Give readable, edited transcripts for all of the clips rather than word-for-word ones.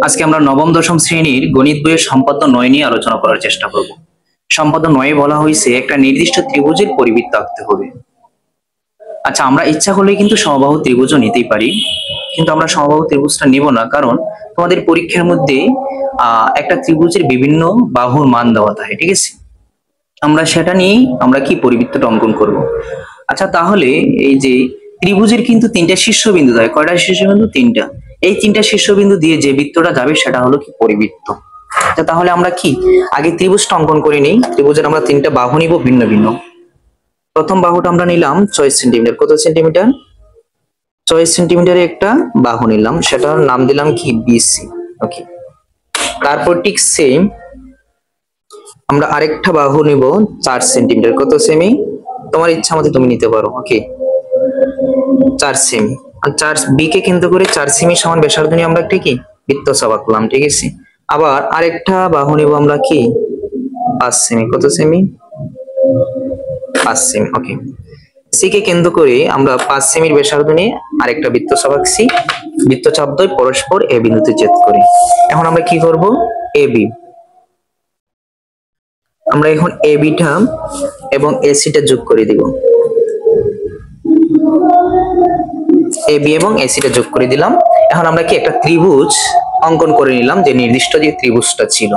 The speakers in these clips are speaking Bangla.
আজকে আমরা নবম দশম শ্রেণীর গণিত বইয়ের সম্পাদ্য 9 নিয়ে আলোচনা করার চেষ্টা করব। সম্পাদ্য 9 বলা হয়েছে একটা নির্দিষ্ট ত্রিভুজের পরিবৃত্ত আঁকতে হবে। আচ্ছা, আমরা ইচ্ছা করলে কিন্তু সমবাহু ত্রিভুজও নিতেই পারি, কিন্তু আমরা সমবাহু ত্রিভুজটা নিব না, কারণ তোমাদের পরীক্ষার মধ্যে একটা ত্রিভুজের বিভিন্ন বাহুর মান দেওয়া থাকে, ঠিক আছে? আমরা সেটা নিয়েই আমরা কি পরিবৃত্তটা অঙ্কন করব। আচ্ছা, তাহলে এই যে ত্রিভুজের কিন্তু 3টা শীর্ষবিন্দু থাকে। কয়টা শীর্ষবিন্দু? 3টা। এই 3টা শীর্ষবিন্দু দিয়ে যে বৃত্তটা যাবে সেটা হলো কি পরিবৃত্ত। আচ্ছা, তাহলে আমরা কি আগে ত্রিভুজটা অঙ্কন করে নিই। ত্রিভুজের আমরা 3টা বাহু নিব ভিন্ন ভিন্ন। প্রথম বাহুটা আমরা নিলাম 6 সেন্টিমিটার। কত সেন্টিমিটার? 6 সেন্টিমিটারে একটা বাহু নিলাম, সেটার নাম দিলাম কি বিসি। ওকে, তারপর ঠিক সেম আমরা আরেকটা বাহু নিব 4 সেন্টিমিটার। কত সেমি? তোমার ইচ্ছা মতো তুমি নিতে পারো। ওকে, 4 সেমি। আর 4 বি কে কেন্দ্র করে 4 সেমি সমান ব্যাসার্ধ নিয়ে আমরা একটা কি বৃত্তচাপ আঁকলাম, ঠিক আছে? আবার আরেকটা বাহু নিব আমরা কি 5 সেমি। কত সেমি? 5 সেমি। ওকে, সি কে কেন্দ্র করে আমরা 5 সেমির ব্যাসার্ধ নিয়ে আরেকটা বৃত্তচাপ আঁকছি। বৃত্তচাপ দ্বয় পরস্পর এ বিন্দুতে ছেদ করে। এখন আমরা কি করব? A B. আমরা এখন এ বিটা এবং এসি টা যোগ করে দিব। এ বি এবং এসি টা যোগ করে দিলাম। এখন আমরা কি একটা ত্রিভুজ অঙ্কন করে নিলাম, যে নির্দিষ্ট যে ত্রিভুজটা ছিল।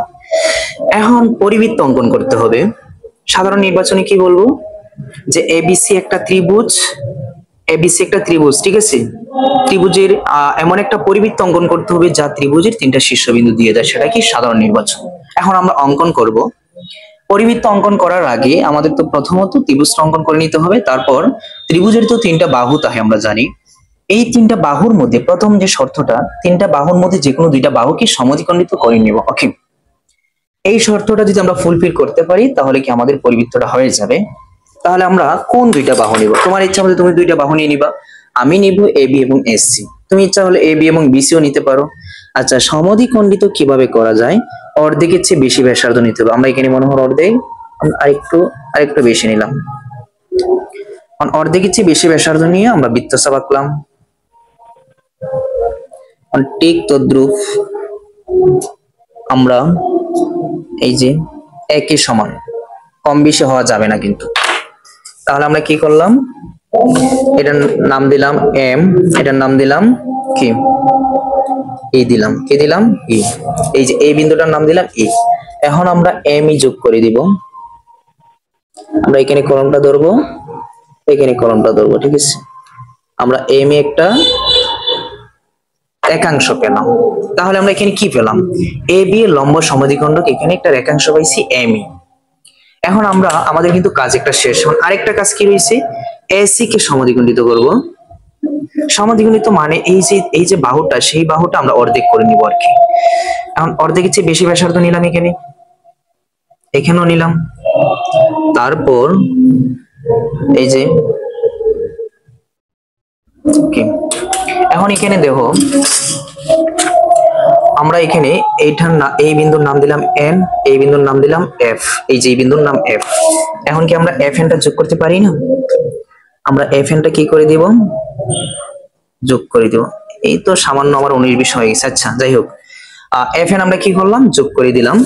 এখন পরিবৃত্ত অঙ্কন করতে হবে। সাধারণ নির্বাচনে কি বলবো? যে এবিসি একটা ত্রিভুজ, এবিসি একটা ত্রিভুজ, ঠিক আছে? ত্রিভুজের এমন একটা পরিবৃত্ত অঙ্কন করতে হবে যা ত্রিভুজের 3টা শীর্ষবিন্দু দিয়ে যায়, সেটা কি সাধারণ নির্বাচন। এখন আমরা অঙ্কন করব। পরিবৃত্ত অঙ্কন করার আগে আমাদের তো প্রথমত ত্রিভুজটা অঙ্কন করে নিতে হবে। তারপর ত্রিভুজের তো 3টা বাহু থাকে, আমরা জানি। এই 3টা বাহুর মধ্যে প্রথম যে শর্তটা, 3টা বাহুর মধ্যে যে কোনো 2টা বাহুকে সমদ্বিখণ্ডিত করে নেব। ওকে, এই শর্তটা যদি আমরা ফুলফিল করতে পারি তাহলে কি আমাদের পরিবৃত্তটা হয়ে যাবে। তাহলে আমরা কোন 2টা বাহু নিব? তোমার ইচ্ছা মতো তুমি 2টা বাহু নিয়ে নিবা। আমি নিব এ বি এবং এসসি। তুমি ইচ্ছা হলে এ বি এবং বিসিও নিতে পারো। আচ্ছা, সমদ্বিখণ্ডিত কিভাবে করা যায়? অর্ধেকের চেয়ে বেশি ব্যাসার্ধ নিতে হবে। আমরা এখানে মনে হয় অর্ধেক, আরেকটু বেশি নিলাম। অর্ধেকের চেয়ে বেশি ব্যাসার্ধ নিয়ে আমরা বৃত্তচাপ আঁকলাম। ঠিক তদ্রুপ আমরা এই যে একই সমান, কম বেশি হওয়া যাবে না কিন্তু। তাহলে আমরা কি করলাম? এটার নাম দিলাম এম, এটার নাম দিলাম কি ই দিলাম। কি দিলাম? ই। এই যে এই বিন্দুটার নাম দিলাম ই। এখন আমরা এম ই যোগ করে দিব। আমরা এখানে কলমটা ধরবো, এখানে কলমটা ধরবো, ঠিক আছে? আমরা এম এ একটা রেখাংশ পেলাম। তাহলে আমরা এখানে কি পেলাম? এ বি এর লম্ব সমদ্বিখণ্ডক, এখানে একটা রেখাংশ পাইছি এম ই। এখন আমরা আমাদের কিন্তু কাজ একটা শেষ। আরেকটা কাজ কি রয়েছে? এসি কে সমদ্বিখণ্ডিত করব। সমদ্বিখণ্ডিত মানে এই যে বাহুটা, সেই বাহুটা আমরা অর্ধেক করে নিব আর কি। এখন অর্ধেকের চেয়ে বেশি ব্যাসার্ধ নিলাম, এখানেও নিলাম। তারপর এই যে ওকে, এখন এখানে দেখো আমরা এখানে এই বিন্দুর নাম দিলাম এন, এই বিন্দুর নাম দিলাম এফ। এই যে এই বিন্দুর নাম এফ। এখন কি আমরা এফ এনটা যোগ করতে পারি না? আমরা এফ এনটা কি করে দিব? যোগ করে দিব। এই তো সামান্য আমার 19-20 হয়ে গেছে। আচ্ছা, যাই হোক, এফ এন আমরা কি করলাম? যোগ করে দিলাম।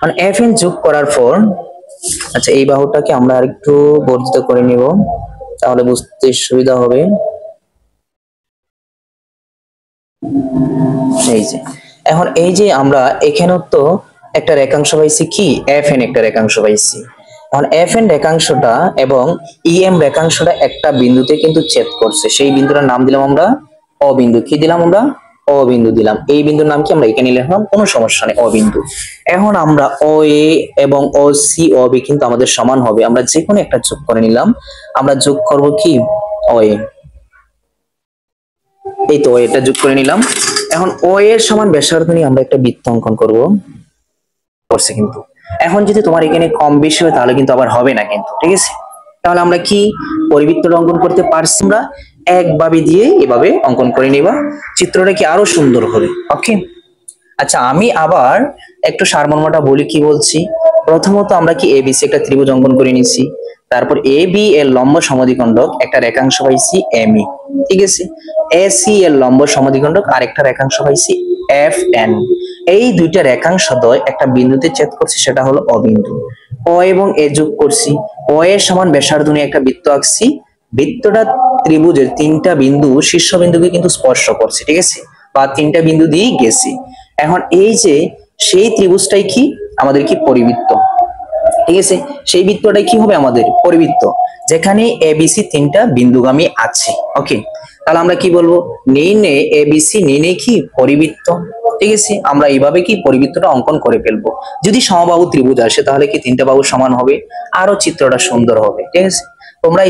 মানে এফ এন যোগ করার পর, আচ্ছা, এই বাহুটাকে আমরা আরেকটু বর্ধিত করে নিব, তাহলে বুঝতে সুবিধা হবে। এই যে এখন এই যে আমরা এখানেও তো একটা রেখাংশ পাইছি, কি এফ এন একটা রেখাংশ পাইছি। এখন এফ এন রেখাংশটা এবং ই এম রেখাংশটা একটা বিন্দুতে কিন্তু ছেদ করছে। সেই বিন্দুটার নাম দিলাম আমরা অ বিন্দু। কি দিলাম আমরা? অ বিন্দু দিলাম। এই বিন্দুর নাম কি আমরা এখানে লিখলাম, কোনো সমস্যা নেই, অ বিন্দু। এখন আমরা ও এ এবং ও সি ও বি কিন্তু আমাদের সমান হবে। আমরা যে কোনো একটা যোগ করে নিলাম। আমরা যোগ করব কি ও এ। এই তো এটা যোগ করে নিলাম। এখন ও এর সমান ব্যাসার্ধ নিয়ে আমরা একটা বৃত্ত অঙ্কন করব। করছে কিন্তু এখন যদি তোমার এখানে কম বেশি হয় তাহলে কিন্তু আবার হবে না কিন্তু, ঠিক আছে? তাহলে আমরা কি পরিবৃত্তটা অঙ্কন করতে পারছি? আমরা একভাবে দিয়ে এভাবে অঙ্কন করে নিবা, চিত্রটা কি আরো সুন্দর হবে। ওকে, আচ্ছা, আমি আবার একটু সারমর্মটা বলি। কি বলছি? প্রথমত আমরা কি এবিসি একটা ত্রিভুজ অঙ্কন করে নিছি। তারপর এ বি এর লম্ব সমদ্বিখণ্ডক একটা রেখাংশ পাইছি এম ই, ঠিক আছে। এ সি এর লম্ব সমদ্বিখণ্ডক আরেকটা রেখাংশ পাইছি এফ এন। এই দুইটা রেখাংশ দ্বয় একটা বিন্দুতে ছেদ করছে, সেটা হলো অ বিন্দু। ও এবং এ যোগ করছি, ও এর সমান ব্যাসার্ধ নিয়ে একটা বৃত্ত আঁকছি। বৃত্তটা ত্রিভুজের তিনটা বিন্দু শীর্ষবিন্দুকে কিন্তু স্পর্শ করছে, ঠিক আছে, বা তিনটা বিন্দু দিয়েই গেছি। এখন এই যে সেই ত্রিভুজটাই কি আমাদের কি পরিবৃত্ত, ঠিক আছে। সেই বৃত্তটাই কি হবে আমাদের পরিবৃত্ত, যেখানে এবিসি তিনটা বিন্দুগামী আছে। ওকে, তাহলে আমরা কি বলবো, নির্ণয়ে এবিসি নির্ণয় কি পরিবৃত্ত, ঠিক আছে। আমরা এইভাবে কি পরিবৃত্তটা অঙ্কন করে ফেলবো। যদি সমবাহু ত্রিভুজ আসে তাহলে কি তিনটা বাহু সমান হবে, আরো চিত্রটা সুন্দর হবে, ঠিক আছে। তোমরা